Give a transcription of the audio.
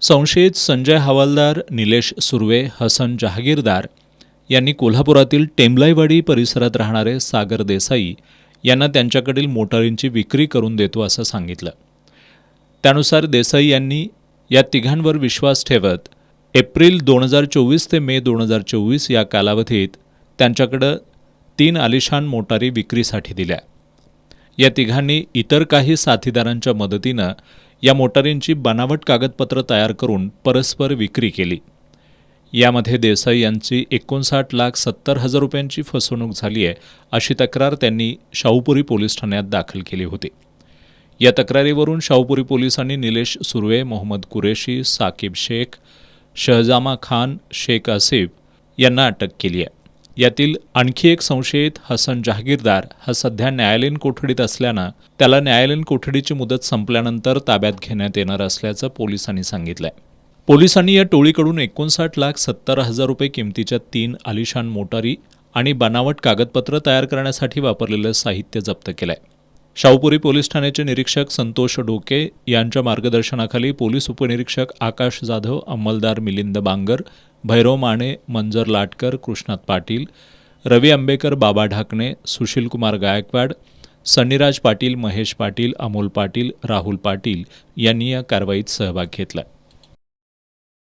संशयित संजय हवालदार, निलेश सुर्वे, हसन जहागीरदार यांनी कोल्हापुरातील टेंबलाईवाडी परिसरात राहणारे सागर देसाई यांना त्यांच्याकडील मोटारींची विक्री करून देतो असं सांगितलं. त्यानुसार देसाई यांनी या तिघांवर विश्वास ठेवत एप्रिल 2024 ते मे 2024 या कालावधीत त्यांच्याकडं 3 आलिशान मोटारी विक्रीसाठी दिल्या. या तिघांनी इतर काही साथीदारांच्या मदतीनं या मोटारींची बनावट कागदपत्र तयार करून परस्पर विक्री केली. यामध्ये देसाई यांची 59,70,000 रुपयांची फसवणूक झाली आहे अशी तक्रार त्यांनी शाहूपुरी पोलीस ठाण्यात दाखल केली होती. या तक्रारीवरून शाहूपुरी पोलिसांनी निलेश सुर्वे, मोहम्मद कुरेशी, साकिब शेख, शहजामा खान, शेख आसिफ यांना अटक केली आहे. यातील आणखी एक संशयित हसन जहागीरदार हा सध्या न्यायालयीन कोठडीत असल्यानं त्याला न्यायालयीन कोठडीची मुदत संपल्यानंतर ताब्यात घेण्यात येणार असल्याचं पोलिसांनी सांगितलंय. पोलिसांनी या टोळीकडून 59,70,000 रुपये किमतीच्या 3 आलिशान मोटारी आणि बनावट कागदपत्र तयार करण्यासाठी वापरलेलं साहित्य जप्त केलंय. शाहूपुरी पोलीस ठाण्याचे निरीक्षक संतोष डोके यांच्या मार्गदर्शनाखाली पोलीस उपनिरीक्षक आकाश जाधव, अंमलदार मिलिंद बांगर, भैरव माने, मंजर लाटकर, कृष्णात पाटील, रवी आंबेकर, बाबा ढाकणे, सुशीलकुमार गायकवाड, सन्नीराज पाटील, महेश पाटील, अमोल पाटील, राहुल पाटील यांनी या कारवाईत सहभाग घेतला.